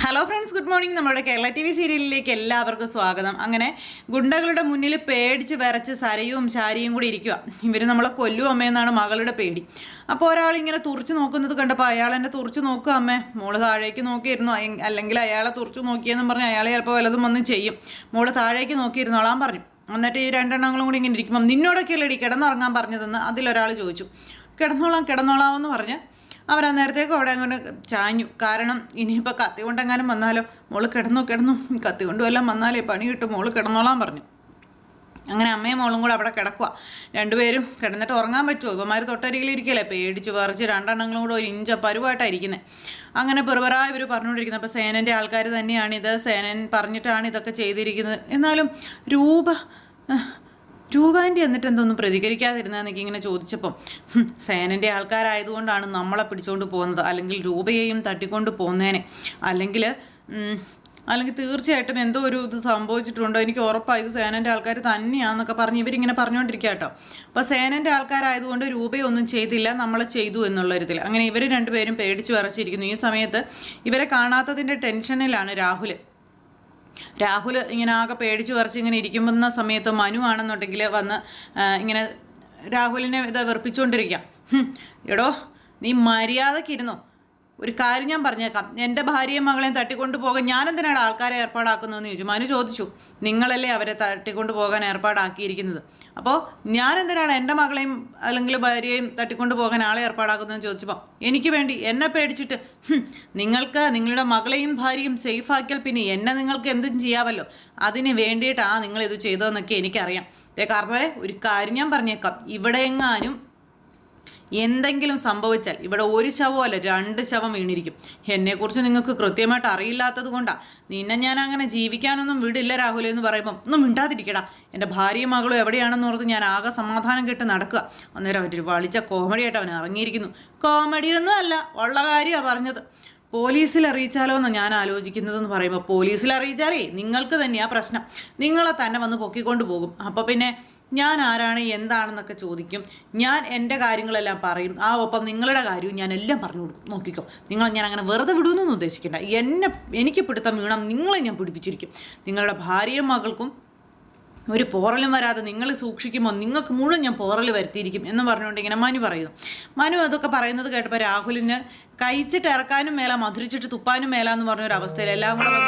Hello friends, good morning. നമ്മുടെ Kerala T V സീരിയലിലേക്ക് എല്ലാവർക്കും സ്വാഗതം. അങ്ങനെ ഗുണ്ടകളുടെ മുന്നിൽ പേടിച്ച് വിറച്ച് സരയും ശാരിയും കൂടി ഇരിക്കുക. ഇവർ നമ്മളെ കൊല്ലും അമ്മയെന്നാണ് മകളുടെ പേടി. അപ്പോൾ ഒരാൾ ഇങ്ങനെ തുറച്ചു നോക്കുന്നത് കണ്ടപ്പോൾ അയാൾ എന്നെ തുറച്ചു നോക്കുക അമ്മേ, മോള് താഴേക്ക് നോക്കിയിരുന്നു, അല്ലെങ്കിൽ അയാളെ തുറച്ചു നോക്കിയെന്നും പറഞ്ഞ് അയാൾ ചിലപ്പോൾ വല്ലതും വന്ന് ചെയ്യും, മോള് താഴേക്ക് നോക്കിയിരുന്നോളാൻ പറഞ്ഞു. എന്നിട്ട് ഈ രണ്ടെണ്ണങ്ങളും കൂടി ഇങ്ങനെ ഇരിക്കുമ്പം നിന്നോടൊക്കെയല്ലേ ഇടി കിടന്നുറങ്ങാൻ പറഞ്ഞതെന്ന് അതിലൊരാൾ ചോദിച്ചു. കിടന്നോളാം എന്ന് പറഞ്ഞ് അവരാ നേരത്തേക്കും അവിടെ അങ്ങനെ ചാഞ്ഞു. കാരണം ഇനിയിപ്പോൾ കത്തി കൊണ്ടെങ്ങാനും വന്നാലോ, മോള് കിടന്നു കത്തി കൊണ്ടും എല്ലാം വന്നാലേ പണി കിട്ടും, മോള് കിടന്നോളാൻ പറഞ്ഞു. അങ്ങനെ അമ്മയും മോളും കൂടെ അവിടെ കിടക്കുക. രണ്ടുപേരും കിടന്നിട്ട് ഉറങ്ങാൻ പറ്റുമോ? ഇവന്മാർ തൊട്ടരികിലിരിക്കല്ലേ, പേടിച്ച് പറിച്ച് രണ്ടെണ്ണങ്ങളും കൂടെ ഒരു ഇഞ്ച പരുവായിട്ടാണ് ഇരിക്കുന്നത്. അങ്ങനെ പെറുപറായി ഇവർ പറഞ്ഞുകൊണ്ടിരിക്കുന്നത്. അപ്പോൾ സേനൻ്റെ ആൾക്കാർ തന്നെയാണിത്, സേനൻ പറഞ്ഞിട്ടാണ് ഇതൊക്കെ ചെയ്തിരിക്കുന്നത്. എന്നാലും രൂപാൻ്റെ എന്നിട്ട് എന്തൊന്നും പ്രതികരിക്കാതിരുന്നതെന്നൊക്കെ ഇങ്ങനെ ചോദിച്ചപ്പം സേനൻ്റെ ആൾക്കാരായതുകൊണ്ടാണ് നമ്മളെ പിടിച്ചുകൊണ്ട് പോകുന്നത്, അല്ലെങ്കിൽ രൂപയെയും തട്ടിക്കൊണ്ട് പോകുന്നതിനെ, അല്ലെങ്കിൽ തീർച്ചയായിട്ടും എന്തോ ഒരു ഇത് സംഭവിച്ചിട്ടുണ്ടോ, എനിക്ക് ഉറപ്പാണ് ഇത് സേനൻ്റെ ആൾക്കാർ തന്നെയാണെന്നൊക്കെ പറഞ്ഞ് ഇവരിങ്ങനെ പറഞ്ഞുകൊണ്ടിരിക്കുക കേട്ടോ. അപ്പോൾ സേനൻ്റെ ആൾക്കാരായതുകൊണ്ട് രൂപയൊന്നും ചെയ്തില്ല, നമ്മളെ ചെയ്തു എന്നുള്ളൊരിതിൽ അങ്ങനെ ഇവർ രണ്ടുപേരും പേടിച്ച് വിറച്ചിരിക്കുന്നു. ഈ സമയത്ത് ഇവരെ കാണാത്തതിൻ്റെ ടെൻഷനിലാണ് രാഹുൽ ഇങ്ങനെ ആകെ പേടിച്ച് പറിച്ച് ഇങ്ങനെ ഇരിക്കുമ്പോൾ സമയത്ത് മനു ആണെന്നുണ്ടെങ്കിൽ വന്ന് ഇങ്ങനെ രാഹുലിനെ ഇത് വെറുപ്പിച്ചുകൊണ്ടിരിക്കാം. എടോ, നീ മര്യാദക്കിരുന്നോ, ഒരു കാര്യം ഞാൻ പറഞ്ഞേക്കാം, എൻ്റെ ഭാര്യയും മകളെയും തട്ടിക്കൊണ്ട് പോകാൻ ഞാനെന്തിനാണ് ആൾക്കാരെ ഏർപ്പാടാക്കുന്നതെന്ന് ചോദിച്ചു. മനു ചോദിച്ചു, നിങ്ങളല്ലേ അവരെ തട്ടിക്കൊണ്ട് പോകാൻ ഏർപ്പാടാക്കിയിരിക്കുന്നത്, അപ്പോൾ ഞാനെന്തിനാണ് എൻ്റെ മകളെയും അല്ലെങ്കിൽ ഭാര്യയെയും തട്ടിക്കൊണ്ട് പോകാൻ ആളെ ഏർപ്പാടാക്കുന്നതെന്ന് ചോദിച്ചപ്പോൾ എനിക്ക് വേണ്ടി എന്നെ പേടിച്ചിട്ട് നിങ്ങൾക്ക് നിങ്ങളുടെ മകളെയും ഭാര്യയും സേഫ് ആക്കിയാൽ പിന്നെ എന്നെ നിങ്ങൾക്ക് എന്തും ചെയ്യാമല്ലോ, അതിന് വേണ്ടിയിട്ടാണ് നിങ്ങളിത് ചെയ്തതെന്നൊക്കെ എനിക്കറിയാം. കാരണം വരെ ഒരു കാര്യം ഞാൻ പറഞ്ഞേക്കാം, ഇവിടെ എങ്ങാനും എന്തെങ്കിലും സംഭവിച്ചാൽ ഇവിടെ ഒരു ശവമോ അല്ല 2 ശവം വീണിരിക്കും. എന്നെക്കുറിച്ച് നിങ്ങൾക്ക് കൃത്യമായിട്ട് അറിയില്ലാത്തത് കൊണ്ടാണ് നിന്നെ ഞാൻ അങ്ങനെ ജീവിക്കാനൊന്നും വിടില്ല രാഹുൽ എന്ന് പറയുമ്പം ഒന്നും മിണ്ടാതിരിക്കടാ, എൻ്റെ ഭാര്യയും മകളും എവിടെയാണെന്ന് ഓർത്ത് ഞാൻ ആകെ സമാധാനം കെട്ട് നടക്കുക. അന്നേരം അവരൊരു വളിച്ച കോമഡിയായിട്ട് അവൻ ഇറങ്ങിയിരിക്കുന്നു. കോമഡിയൊന്നും അല്ല, ഉള്ള കാര്യമാണ് പറഞ്ഞത്. പോലീസിൽ അറിയിച്ചാലോ എന്ന് ഞാൻ ആലോചിക്കുന്നതെന്ന് പറയുമ്പോൾ പോലീസിൽ അറിയിച്ചാലേ നിങ്ങൾക്ക് തന്നെയാണ് പ്രശ്നം, നിങ്ങളെ തന്നെ വന്ന് പൊക്കിക്കൊണ്ട് പോകും. അപ്പോൾ പിന്നെ ഞാൻ ആരാണ് എന്താണെന്നൊക്കെ ചോദിക്കും, ഞാൻ എൻ്റെ കാര്യങ്ങളെല്ലാം പറയും, ഒപ്പം നിങ്ങളുടെ കാര്യവും ഞാൻ എല്ലാം പറഞ്ഞു കൊടുക്കും. നോക്കിക്കോ, ഞാൻ അങ്ങനെ വെറുതെ വിടുമെന്നൊന്നും ഉദ്ദേശിക്കേണ്ട, എനിക്ക് പിടുത്തം വീണം നിങ്ങളെ ഞാൻ പിടിപ്പിച്ചിരിക്കും, നിങ്ങളുടെ ഭാര്യയും മകൾക്കും ഒരു പോറലും വരാതെ നിങ്ങൾ സൂക്ഷിക്കുമ്പോൾ നിങ്ങൾക്ക് മുഴുവൻ ഞാൻ പോറൽ വരുത്തിയിരിക്കും എന്ന് പറഞ്ഞുകൊണ്ട് ഇങ്ങനെ മനു പറയുന്നു. മനു അതൊക്കെ പറയുന്നത് കേട്ടപ്പോൾ രാഹുലിന് കഴിച്ചിട്ട് ഇറക്കാനും മേല, മധുരിച്ചിട്ട് തുപ്പാനും മേല എന്ന് പറഞ്ഞൊരു അവസ്ഥയിൽ എല്ലാം കൂടെ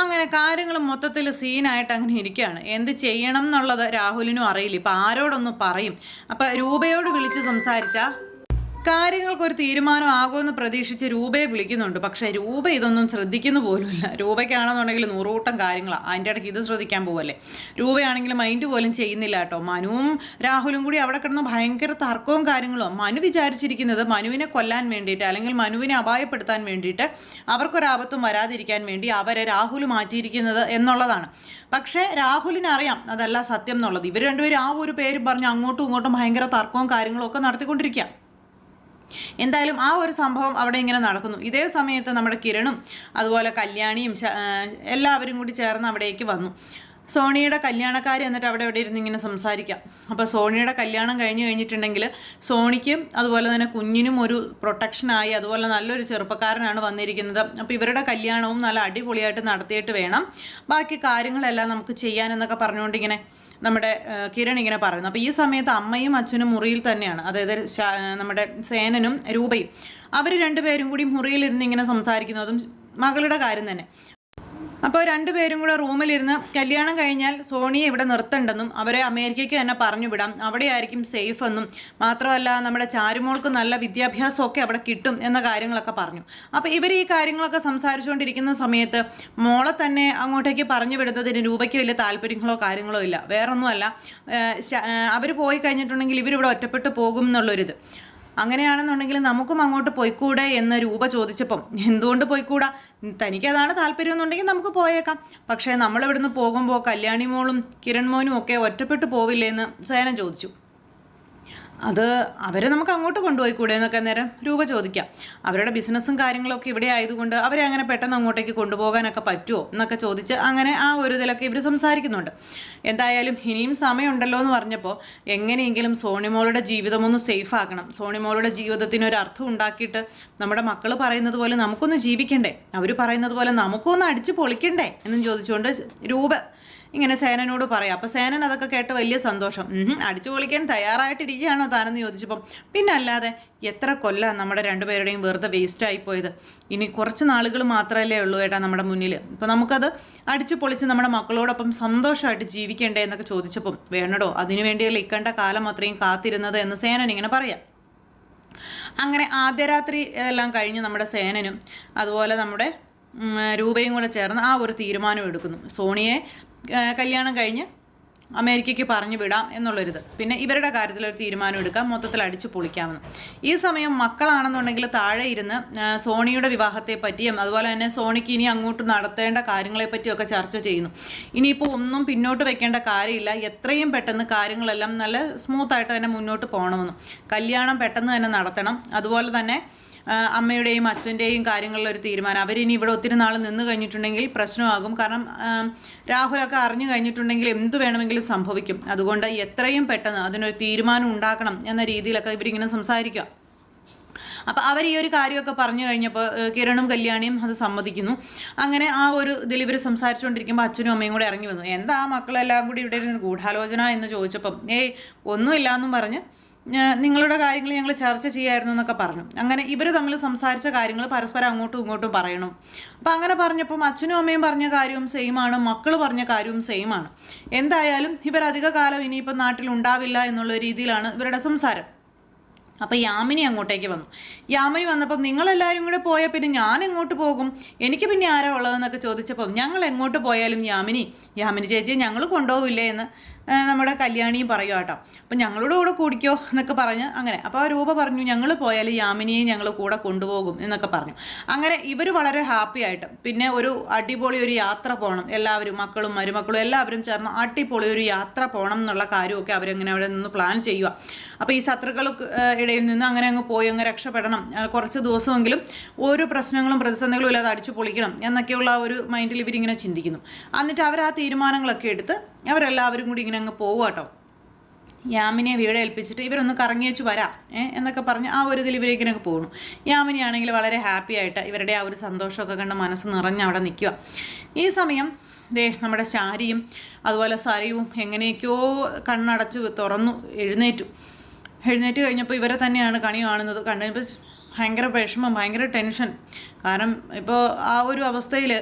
അങ്ങനെ കാര്യങ്ങൾ മൊത്തത്തിൽ സീനായിട്ട് അങ്ങനെ ഇരിക്കുകയാണ്. എന്ത് ചെയ്യണം എന്നുള്ളത് രാഹുലിനും അറിയില്ല. ഇപ്പം ആരോടൊന്ന് പറയും. അപ്പം രൂപയോട് വിളിച്ച് സംസാരിച്ചാൽ കാര്യങ്ങൾക്കൊരു തീരുമാനമാകുമെന്ന് പ്രതീക്ഷിച്ച് രൂപയെ വിളിക്കുന്നുണ്ട്. പക്ഷേ രൂപ ഇതൊന്നും ശ്രദ്ധിക്കുന്നു പോലുമില്ല. രൂപയ്ക്കാണെന്നുണ്ടെങ്കിൽ 100 കൂട്ടം കാര്യങ്ങളാണ്, അതിൻ്റെ ഇടയ്ക്ക് ഇത് ശ്രദ്ധിക്കാൻ പോവല്ലേ. രൂപയാണെങ്കിൽ മൈൻഡ് പോലും ചെയ്യുന്നില്ല കേട്ടോ. മനുവും രാഹുലും കൂടി അവിടെ കിടന്ന് ഭയങ്കര തർക്കവും കാര്യങ്ങളും. മനു വിചാരിച്ചിരിക്കുന്നത് മനുവിനെ കൊല്ലാൻ വേണ്ടിയിട്ട്, അല്ലെങ്കിൽ മനുവിനെ അപായപ്പെടുത്താൻ വേണ്ടിയിട്ട്, അവർക്കൊരാപത്തും വരാതിരിക്കാൻ വേണ്ടി അവരെ രാഹുൽ മാറ്റിയിരിക്കുന്നത് എന്നുള്ളതാണ്. പക്ഷേ രാഹുലിനറിയാം അതല്ല സത്യം എന്നുള്ളത്. ഇവർ രണ്ടുപേരും ഒരു പേര് പറഞ്ഞ് അങ്ങോട്ടും ഇങ്ങോട്ടും ഭയങ്കര തർക്കവും കാര്യങ്ങളും ഒക്കെ നടത്തിക്കൊണ്ടിരിക്കുക. എന്തായാലും ഒരു സംഭവം അവിടെ ഇങ്ങനെ നടക്കുന്നു. ഇതേ സമയത്ത് നമ്മുടെ കിരണും അതുപോലെ കല്യാണിയും എല്ലാവരും കൂടി ചേർന്ന് അവിടേക്ക് വന്നു. സോണിയുടെ കല്യാണക്കാർ എന്നിട്ട് അവിടെ ഇരുന്ന് ഇങ്ങനെ സംസാരിക്കാം. അപ്പോൾ സോണിയുടെ കല്യാണം കഴിഞ്ഞിട്ടുണ്ടെങ്കിൽ സോണിക്കും അതുപോലെ തന്നെ കുഞ്ഞിനും ഒരു പ്രൊട്ടക്ഷനായി, അതുപോലെ നല്ലൊരു ചെറുപ്പക്കാരനാണ് വന്നിരിക്കുന്നത്. അപ്പോൾ ഇവരുടെ കല്യാണവും നല്ല അടിപൊളിയായിട്ട് നടത്തിയിട്ട് വേണം ബാക്കി കാര്യങ്ങളെല്ലാം നമുക്ക് ചെയ്യാനെന്നൊക്കെ പറഞ്ഞുകൊണ്ട് ഇങ്ങനെ നമ്മുടെ കിരൺ ഇങ്ങനെ പറയുന്നു. അപ്പോൾ ഈ സമയത്ത് അമ്മയും അച്ഛനും മുറിയിൽ തന്നെയാണ്, അതായത് നമ്മുടെ സേനനും രൂപയും അവർ രണ്ടുപേരും കൂടി മുറിയിലിരുന്ന് ഇങ്ങനെ സംസാരിക്കുന്നതും മകളുടെ കാര്യം തന്നെ. അപ്പോൾ രണ്ടുപേരും കൂടെ റൂമിലിരുന്ന് കല്യാണം കഴിഞ്ഞാൽ സോണിയെ ഇവിടെ നിർത്തണ്ടെന്നും അവരെ അമേരിക്കയ്ക്ക് തന്നെ പറഞ്ഞു വിടാം, അവിടെയായിരിക്കും സേഫ് എന്നും, മാത്രമല്ല നമ്മുടെ ചാരുമോൾക്ക് നല്ല വിദ്യാഭ്യാസമൊക്കെ അവിടെ കിട്ടും എന്ന കാര്യങ്ങളൊക്കെ പറഞ്ഞു. അപ്പോൾ ഇവർ ഈ കാര്യങ്ങളൊക്കെ സംസാരിച്ചുകൊണ്ടിരിക്കുന്ന സമയത്ത് മോളെ തന്നെ അങ്ങോട്ടേക്ക് പറഞ്ഞു വിടുന്നതിന് രൂപയ്ക്ക് വലിയ താല്പര്യങ്ങളോ കാര്യങ്ങളോ ഇല്ല. വേറൊന്നുമല്ല, അവർ പോയി കഴിഞ്ഞിട്ടുണ്ടെങ്കിൽ ഇവരിവിടെ ഒറ്റപ്പെട്ടു പോകും എന്നുള്ളൊരിത്. അങ്ങനെയാണെന്നുണ്ടെങ്കിൽ നമുക്കും അങ്ങോട്ട് പോയിക്കൂടെ എന്ന് രൂപ ചോദിച്ചപ്പം എന്തുകൊണ്ട് പോയിക്കൂടാ, തനിക്കതാണ് താല്പര്യം എന്നുണ്ടെങ്കിൽ നമുക്ക് പോയേക്കാം, പക്ഷേ നമ്മളിവിടുന്ന് പോകുമ്പോൾ കല്യാണി മോളും കിരൺ മോനും ഒക്കെ ഒറ്റപ്പെട്ടു പോവില്ലേ എന്ന് സേന ചോദിച്ചു. അത് അവരെ നമുക്ക് അങ്ങോട്ട് കൊണ്ടുപോയി കൂടെ എന്നൊക്കെ നേരം രൂപ ചോദിക്കാം. അവരുടെ ബിസിനസ്സും കാര്യങ്ങളൊക്കെ ഇവിടെ ആയതുകൊണ്ട് അവരെ അങ്ങനെ പെട്ടെന്ന് അങ്ങോട്ടേക്ക് കൊണ്ടുപോകാനൊക്കെ പറ്റുമോ എന്നൊക്കെ ചോദിച്ച് അങ്ങനെ ആ ഒരു ഇതിലൊക്കെ ഇവർ സംസാരിക്കുന്നുണ്ട്. എന്തായാലും ഇനിയും സമയമുണ്ടല്ലോ എന്ന് പറഞ്ഞപ്പോൾ എങ്ങനെയെങ്കിലും സോണിമോളുടെ ജീവിതമൊന്ന് സേഫ് ആക്കണം, സോണിമോളുടെ ജീവിതത്തിന് ഒരു അർത്ഥം ഉണ്ടാക്കിയിട്ട് നമ്മുടെ മക്കൾ പറയുന്നത് പോലെ നമുക്കൊന്ന് ജീവിക്കണ്ടേ, അവർ പറയുന്നത് പോലെ നമുക്കൊന്ന് അടിച്ച് പൊളിക്കണ്ടേ എന്നും ചോദിച്ചുകൊണ്ട് രൂപ ഇങ്ങനെ സേനനോട് പറയാം. അപ്പോൾ സേനൻ അതൊക്കെ കേട്ട് വലിയ സന്തോഷം. അടിച്ചു പൊളിക്കാൻ തയ്യാറായിട്ടിരിക്കുകയാണോ താനെന്ന് ചോദിച്ചപ്പം പിന്നെ അല്ലാതെ എത്ര കൊല്ലം നമ്മുടെ രണ്ടുപേരുടെയും വെറുതെ വേസ്റ്റ് ആയിപ്പോയത്. ഇനി കുറച്ച് നാളുകൾ മാത്രമല്ലേ ഉള്ളൂ ഏട്ടാ നമ്മുടെ മുന്നിൽ. അപ്പോൾ നമുക്കത് അടിച്ചു പൊളിച്ച് നമ്മുടെ മക്കളോടൊപ്പം സന്തോഷമായിട്ട് ജീവിക്കണ്ടേ എന്നൊക്കെ ചോദിച്ചപ്പം വേണടോ, അതിനുവേണ്ടിയല്ലേ ഇക്കണ്ട കാലം അത്രയും കാത്തിരുന്നത് എന്ന് സേനൻ ഇങ്ങനെ പറയാം. അങ്ങനെ ആദ്യ രാത്രി എല്ലാം കഴിഞ്ഞ് നമ്മുടെ സേനനും അതുപോലെ നമ്മുടെ രൂപയും കൂടെ ചേർന്ന് ആ ഒരു തീരുമാനം എടുക്കുന്നു. സോണിയെ കല്യാണം കഴിഞ്ഞ് അമേരിക്കയ്ക്ക് പറഞ്ഞു വിടാം എന്നുള്ളൊരിത്. പിന്നെ ഇവരുടെ കാര്യത്തിൽ ഒരു തീരുമാനം എടുക്കാം, മൊത്തത്തിൽ അടിച്ചു പൊളിക്കാമെന്ന്. ഈ സമയം മക്കളാണെന്നുണ്ടെങ്കിൽ താഴെ ഇരുന്ന് സോണിയുടെ വിവാഹത്തെ പറ്റിയും അതുപോലെ തന്നെ സോണിക്ക് ഇനി അങ്ങോട്ട് നടത്തേണ്ട കാര്യങ്ങളെ പറ്റിയൊക്കെ ചർച്ച ചെയ്യുന്നു. ഇനിയിപ്പോൾ ഒന്നും പിന്നോട്ട് വെക്കേണ്ട കാര്യമില്ല, എത്രയും പെട്ടെന്ന് കാര്യങ്ങളെല്ലാം നല്ല സ്മൂത്തായിട്ട് തന്നെ മുന്നോട്ട് പോകണമെന്നും കല്യാണം പെട്ടെന്ന് തന്നെ നടത്തണം. അതുപോലെ തന്നെ അമ്മയുടെയും അച്ഛൻ്റെയും കാര്യങ്ങളിലൊരു തീരുമാനം, അവരിനി ഇവിടെ ഒത്തിരി നാൾ നിന്ന് കഴിഞ്ഞിട്ടുണ്ടെങ്കിൽ പ്രശ്നമാകും. കാരണം രാഹുലൊക്കെ അറിഞ്ഞു കഴിഞ്ഞിട്ടുണ്ടെങ്കിൽ എന്ത് വേണമെങ്കിലും സംഭവിക്കും. അതുകൊണ്ട് എത്രയും പെട്ടെന്ന് അതിനൊരു തീരുമാനം ഉണ്ടാക്കണം എന്ന രീതിയിലൊക്കെ ഇവരിങ്ങനെ സംസാരിക്കുക. അപ്പോൾ അവർ ഈ ഒരു കാര്യമൊക്കെ പറഞ്ഞു കഴിഞ്ഞപ്പോൾ കിരണും കല്യാണിയും അത് സമ്മതിക്കുന്നു. അങ്ങനെ ആ ഒരു ഇതിൽ ഇവർ സംസാരിച്ചുകൊണ്ടിരിക്കുമ്പോൾ അച്ഛനും അമ്മയും കൂടെ ഇറങ്ങി വന്നു. എന്താ മക്കളെല്ലാം കൂടി ഇവിടെ ഇരുന്ന് ഗൂഢാലോചന എന്ന് ചോദിച്ചപ്പം ഒന്നുമില്ല എന്നും പറഞ്ഞ് നിങ്ങളുടെ കാര്യങ്ങൾ ഞങ്ങൾ ചർച്ച ചെയ്യായിരുന്നു എന്നൊക്കെ പറഞ്ഞു. അങ്ങനെ ഇവർ തമ്മിൽ സംസാരിച്ച കാര്യങ്ങൾ പരസ്പരം അങ്ങോട്ടും ഇങ്ങോട്ടും പറയണം. അപ്പം അങ്ങനെ പറഞ്ഞപ്പം അച്ഛനും അമ്മയും പറഞ്ഞ കാര്യവും സെയിമാണ്, മക്കൾ പറഞ്ഞ കാര്യവും സെയിമാണ്. എന്തായാലും ഇവർ അധിക കാലം ഇനിയിപ്പം നാട്ടിൽ ഉണ്ടാവില്ല എന്നുള്ള രീതിയിലാണ് ഇവരുടെ സംസാരം. അപ്പോൾ യാമിനി അങ്ങോട്ടേക്ക് വന്നു. യാമിനി വന്നപ്പം നിങ്ങളെല്ലാവരും കൂടെ പോയാൽ പിന്നെ ഞാൻ എങ്ങോട്ട് പോകും, എനിക്ക് പിന്നെ ആരാ ഉള്ളതെന്നൊക്കെ ചോദിച്ചപ്പം ഞങ്ങൾ എങ്ങോട്ട് പോയാലും യാമിനി ചേച്ചിയെ ഞങ്ങൾ കൊണ്ടുപോകില്ലേ എന്ന് നമ്മുടെ കല്യാണിയും പറയുക കേട്ടോ. അപ്പം ഞങ്ങളുടെ കൂടെ കൂടിക്കോ എന്നൊക്കെ പറഞ്ഞ് അങ്ങനെ. അപ്പോൾ ആ രൂപ പറഞ്ഞു ഞങ്ങൾ പോയാൽ യാമിനിയെ ഞങ്ങൾ കൂടെ കൊണ്ടുപോകും എന്നൊക്കെ പറഞ്ഞു. അങ്ങനെ ഇവർ വളരെ ഹാപ്പി ആയിട്ട് പിന്നെ ഒരു അടിപൊളി ഒരു യാത്ര പോകണം, എല്ലാവരും മക്കളും മരുമക്കളും എല്ലാവരും ചേർന്ന് അടിപൊളി ഒരു യാത്ര പോകണം എന്നുള്ള കാര്യമൊക്കെ അവരങ്ങനെ അവിടെ നിന്ന് പ്ലാൻ ചെയ്യുക. അപ്പോൾ ഈ ശത്രുക്കൾ ഇടയിൽ നിന്ന് അങ്ങനെ അങ്ങ് പോയി അങ്ങ് രക്ഷപ്പെടണം, കുറച്ച് ദിവസമെങ്കിലും ഒരു പ്രശ്നങ്ങളും പ്രതിസന്ധികളും ഇല്ലാതെ അടിച്ചു പൊളിക്കണം എന്നൊക്കെയുള്ള ഒരു മൈൻഡിൽ ഇവരിങ്ങനെ ചിന്തിക്കുന്നു. എന്നിട്ട് അവർ ആ തീരുമാനങ്ങളൊക്കെ എടുത്ത് അവരെല്ലാവരും കൂടി ഇങ്ങനെ അങ്ങ് പോവുക കേട്ടോ. യാമിനിയെ വീട് ഏൽപ്പിച്ചിട്ട് ഇവരൊന്ന് കറങ്ങിയേച്ചു വരാം എന്നൊക്കെ പറഞ്ഞ് ആ ഒരു ഇതിൽ ഇവരേക്കിനൊക്കെ പോകുന്നു. യാമിനി ആണെങ്കിൽ വളരെ ഹാപ്പി ആയിട്ട് ഇവരുടെ ആ ഒരു സന്തോഷമൊക്കെ കണ്ട് മനസ്സ് നിറഞ്ഞ് അവിടെ നിൽക്കുക. ഈ സമയം നമ്മുടെ ശാരിയും അതുപോലെ സരയും എങ്ങനെയൊക്കെയോ കണ്ണടച്ചു തുറന്നു എഴുന്നേറ്റ് കഴിഞ്ഞപ്പോൾ ഇവരെ തന്നെയാണ് കണി കാണുന്നത്. കണ്ടപ്പോൾ ഭയങ്കര വിഷമം, ഭയങ്കര ടെൻഷൻ. കാരണം ഇപ്പോൾ ആ ഒരു അവസ്ഥയിൽ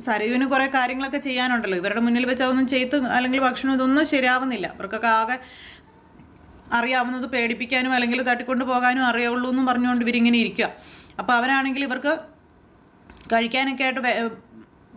സരയുവിന് കുറേ കാര്യങ്ങളൊക്കെ ചെയ്യാനുണ്ടല്ലോ, ഇവരുടെ മുന്നിൽ വെച്ച് അതൊന്നും ചെയ്ത് അല്ലെങ്കിൽ ഭക്ഷണം ഇതൊന്നും ശരിയാവുന്നില്ല. അവർക്കൊക്കെ ആകെ അറിയാവുന്നത് പേടിപ്പിക്കാനും അല്ലെങ്കിൽ തട്ടിക്കൊണ്ട് പോകാനും അറിയുള്ളൂ എന്നും പറഞ്ഞുകൊണ്ട് ഇവരിങ്ങനെ ഇരിക്കുക. അപ്പോൾ അവരാണെങ്കിൽ ഇവർക്ക് കഴിക്കാനൊക്കെ ആയിട്ട്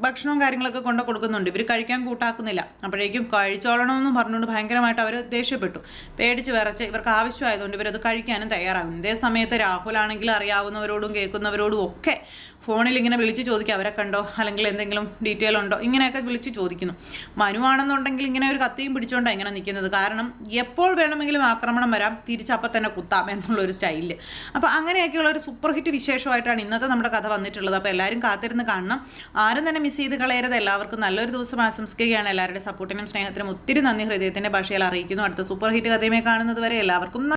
ഭക്ഷണവും കാര്യങ്ങളൊക്കെ കൊണ്ട് കൊടുക്കുന്നുണ്ട്, ഇവർ കഴിക്കാൻ കൂട്ടാക്കുന്നില്ല. അപ്പോഴേക്കും കഴിച്ചോളണമെന്നും പറഞ്ഞുകൊണ്ട് ഭയങ്കരമായിട്ട് അവർ ദേഷ്യപ്പെട്ടു, പേടിച്ച് വിറച്ച് ഇവർക്ക് ആവശ്യമായതുകൊണ്ട് ഇവരത് കഴിക്കാനും തയ്യാറാകും. ഇതേ സമയത്ത് രാഹുലാണെങ്കിൽ അറിയാവുന്നവരോടും കേൾക്കുന്നവരോടും ഒക്കെ ഫോണിൽ ഇങ്ങനെ വിളിച്ച് ചോദിക്കുക അവരെ കണ്ടോ അല്ലെങ്കിൽ എന്തെങ്കിലും ഡീറ്റെയിൽ ഉണ്ടോ ഇങ്ങനെയൊക്കെ വിളിച്ച് ചോദിക്കുന്നു. മനുവാണെന്നുണ്ടെങ്കിൽ ഇങ്ങനെ ഒരു കത്തിയും പിടിച്ചുകൊണ്ടാണ് ഇങ്ങനെ നിൽക്കുന്നത്. കാരണം എപ്പോൾ വേണമെങ്കിലും ആക്രമണം വരാം, തിരിച്ചപ്പം തന്നെ കുത്താം എന്നുള്ളൊരു സ്റ്റൈലിൽ. അപ്പോൾ അങ്ങനെയൊക്കെയുള്ള ഒരു സൂപ്പർ ഹിറ്റ് വിശേഷമായിട്ടാണ് ഇന്നത്തെ നമ്മുടെ കഥ വന്നിട്ടുള്ളത്. അപ്പോൾ എല്ലാവരും കാത്തിരുന്ന് കാണണം, ആരും തന്നെ മിസ് ചെയ്ത് കളയരുത്. എല്ലാവർക്കും നല്ലൊരു ദിവസം ആശംസിക്കുകയാണ്. എല്ലാവരുടെ സപ്പോർട്ടിനും സ്നേഹത്തിനും ഒത്തിരി നന്ദി ഹൃദയത്തിൻ്റെ ഭാഷയിൽ അറിയിക്കുന്നു. അടുത്ത സൂപ്പർ ഹിറ്റ് കഥയുമായി കാണുന്നത് വരെ എല്ലാവർക്കും